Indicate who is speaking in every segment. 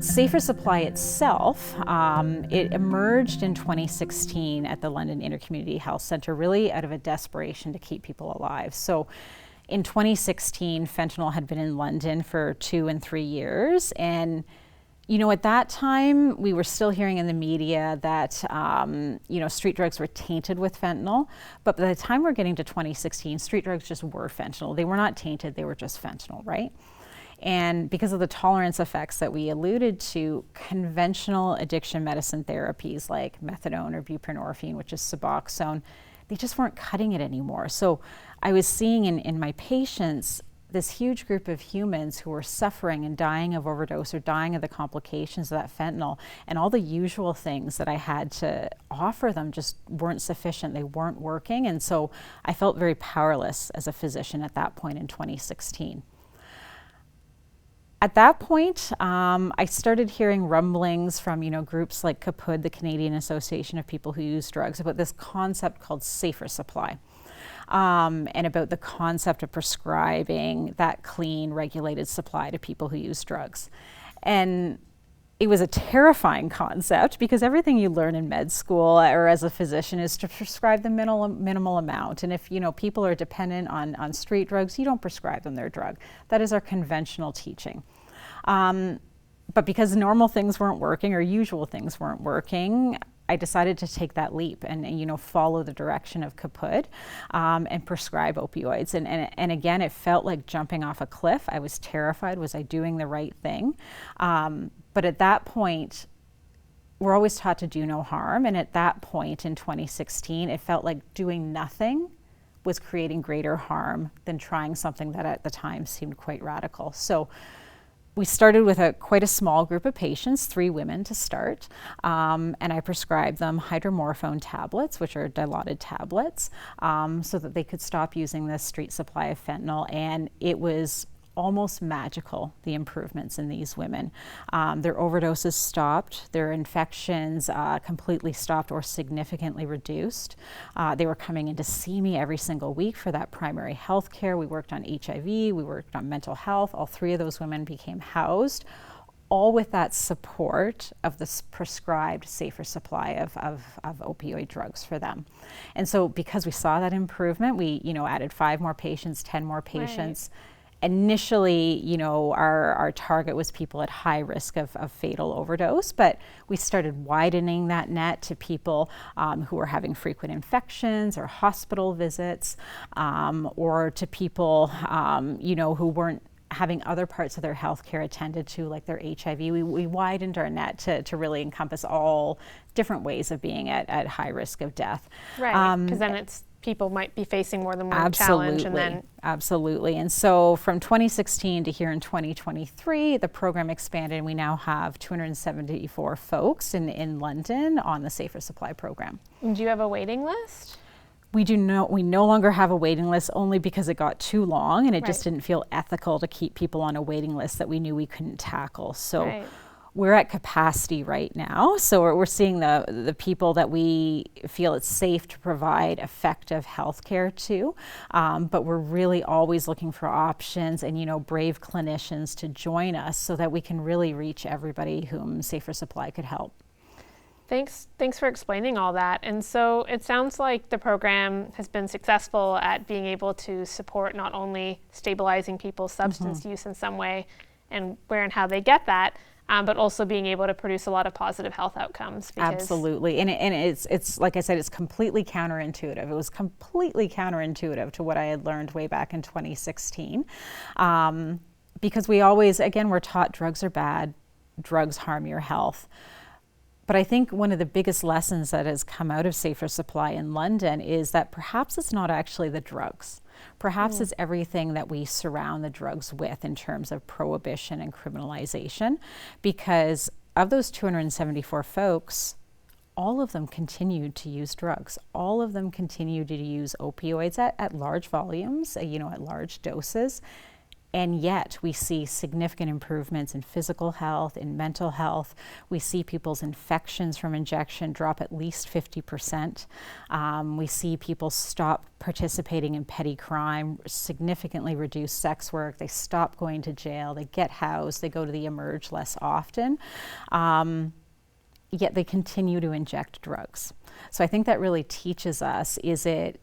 Speaker 1: Safer Supply itself, it emerged in 2016 at the London Intercommunity Health Centre, really out of a desperation to keep people alive. So in 2016, fentanyl had been in London for 2 and 3 years. And, you know, at that time, we were still hearing in the media that, street drugs were tainted with fentanyl. But by the time we're getting to 2016, street drugs just were fentanyl. They were not tainted, they were just fentanyl, right? And because of the tolerance effects that we alluded to, conventional addiction medicine therapies like methadone or buprenorphine, which is Suboxone, they just weren't cutting it anymore. So I was seeing in my patients this huge group of humans who were suffering and dying of overdose or dying of the complications of that fentanyl, and all the usual things that I had to offer them just weren't sufficient. They weren't working. And so I felt very powerless as a physician at that point in 2016. At that point, I started hearing rumblings from, groups like CAPUD, the Canadian Association of People Who Use Drugs, about this concept called safer supply, and about the concept of prescribing that clean, regulated supply to people who use drugs. And it was a terrifying concept because everything you learn in med school or as a physician is to prescribe the minimal amount. And if people are dependent on street drugs, you don't prescribe them their drug. That is our conventional teaching. But because normal things weren't working or usual things weren't working, I decided to take that leap and follow the direction of CAPUD and prescribe opioids. And again, it felt like jumping off a cliff. I was terrified. Was I doing the right thing? But at that point, we're always taught to do no harm. And at that point in 2016, it felt like doing nothing was creating greater harm than trying something that at the time seemed quite radical. So we started with quite a small group of patients, 3 women to start, and I prescribed them hydromorphone tablets, which are dilaudid tablets, so that they could stop using this street supply of fentanyl. And it was almost magical, the improvements in these women. Their overdoses stopped, their infections completely stopped or significantly reduced. They were coming in to see me every single week for that primary health care. We worked on HIV, we worked on mental health. All 3 of those women became housed, all with that support of this prescribed safer supply of opioid drugs for them. And so because we saw that improvement, we added 5 more patients, 10 more patients. Right. Initially, our target was people at high risk of fatal overdose, but we started widening that net to people who were having frequent infections or hospital visits, or to people, who weren't having other parts of their healthcare attended to, like their HIV. We widened our net to really encompass all different ways of being at high risk of death.
Speaker 2: Right, because then people might be facing more than one challenge.
Speaker 1: Absolutely. And so from 2016 to here in 2023, the program expanded, and we now have 274 folks in London on the Safer Supply program.
Speaker 2: And do you have a waiting list?
Speaker 1: We no longer have a waiting list, only because it got too long and it just didn't feel ethical to keep people on a waiting list that we knew we couldn't tackle. So we're at capacity right now. So we're seeing the people that we feel it's safe to provide effective healthcare to. But we're really always looking for options and, brave clinicians to join us so that we can really reach everybody whom Safer Supply could help.
Speaker 2: Thanks for explaining all that. And so it sounds like the program has been successful at being able to support not only stabilizing people's substance use in some way and where and how they get that, but also being able to produce a lot of positive health outcomes.
Speaker 1: Absolutely, and it's like I said, it's completely counterintuitive. It was completely counterintuitive to what I had learned way back in 2016, because we always, again, we're taught drugs are bad, drugs harm your health. But I think one of the biggest lessons that has come out of Safer Supply in London is that perhaps it's not actually the drugs. Perhaps it's everything that we surround the drugs with in terms of prohibition and criminalization, because of those 274 folks, all of them continued to use drugs. All of them continued to use opioids at large volumes, at large doses. And yet we see significant improvements in physical health, in mental health. We see people's infections from injection drop at least 50%. We see people stop participating in petty crime, significantly reduce sex work, they stop going to jail, they get housed, they go to the emerge less often. Yet they continue to inject drugs. So I think that really teaches us, is it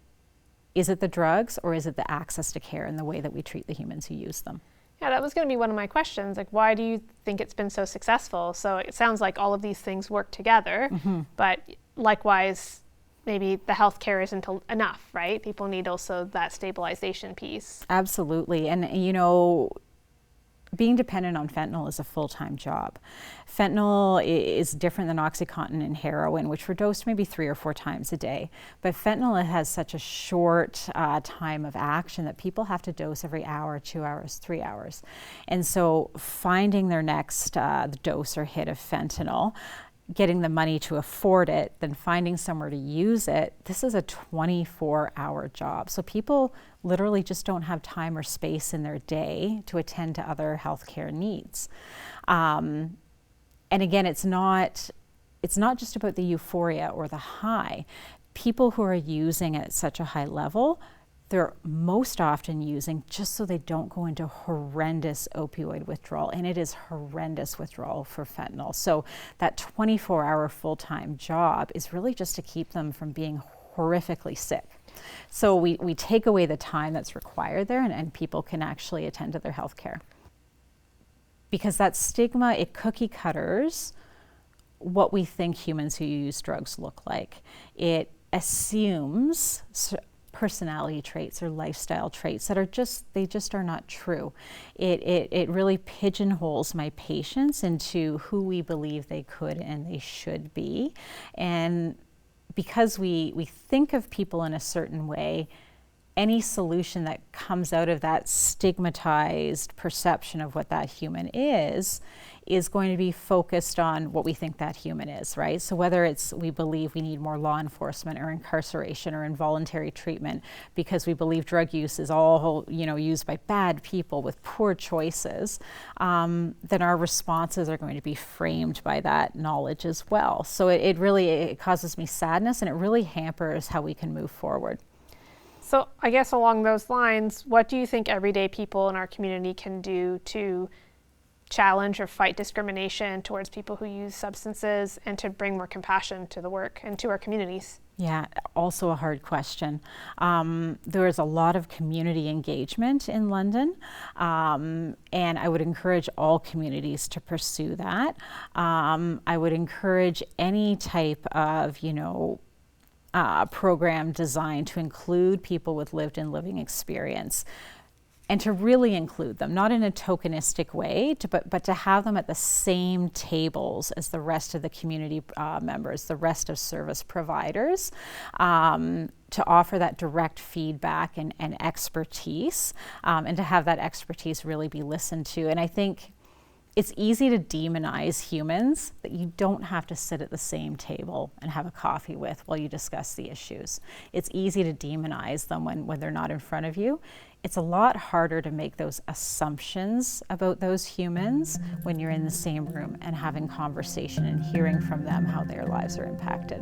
Speaker 1: the drugs, or is it the access to care and the way that we treat the humans who use them?
Speaker 2: Yeah, that was going to be one of my questions. Like, why do you think it's been so successful? So it sounds like all of these things work together, but likewise, maybe the healthcare isn't enough, right? People need also that stabilization piece.
Speaker 1: Absolutely. And, being dependent on fentanyl is a full-time job. Fentanyl is different than OxyContin and heroin, which were dosed maybe 3 or 4 times a day. But fentanyl has such a short time of action that people have to dose every hour, 2 hours, 3 hours. And so finding their next dose or hit of fentanyl, getting the money to afford it, then finding somewhere to use it, this is a 24-hour job. So people literally just don't have time or space in their day to attend to other healthcare needs. And again, it's not just about the euphoria or the high. People who are using at such a high level, they're most often using just so they don't go into horrendous opioid withdrawal, and it is horrendous withdrawal for fentanyl. So that 24-hour full-time job is really just to keep them from being horrifically sick. So we take away the time that's required there, and people can actually attend to their health care. Because that stigma, it cookie cutters what we think humans who use drugs look like. It assumes personality traits or lifestyle traits that are they just are not true. It really pigeonholes my patients into who we believe they could and they should be. And because we think of people in a certain way, any solution that comes out of that stigmatized perception of what that human is going to be focused on what we think that human is, right? So whether it's we believe we need more law enforcement or incarceration or involuntary treatment because we believe drug use is all used by bad people with poor choices, then our responses are going to be framed by that knowledge as well. So it really causes me sadness, and it really hampers how we can move forward.
Speaker 2: So I guess along those lines, what do you think everyday people in our community can do to challenge or fight discrimination towards people who use substances and to bring more compassion to the work and to our communities?
Speaker 1: Yeah, also a hard question. There is a lot of community engagement in London, and I would encourage all communities to pursue that. I would encourage any type of, program designed to include people with lived and living experience, and to really include them, not in a tokenistic way, but to have them at the same tables as the rest of the community members, the rest of service providers, to offer that direct feedback and expertise, and to have that expertise really be listened to. And I think it's easy to demonize humans that you don't have to sit at the same table and have a coffee with while you discuss the issues. It's easy to demonize them when they're not in front of you. It's a lot harder to make those assumptions about those humans when you're in the same room and having conversation and hearing from them how their lives are impacted.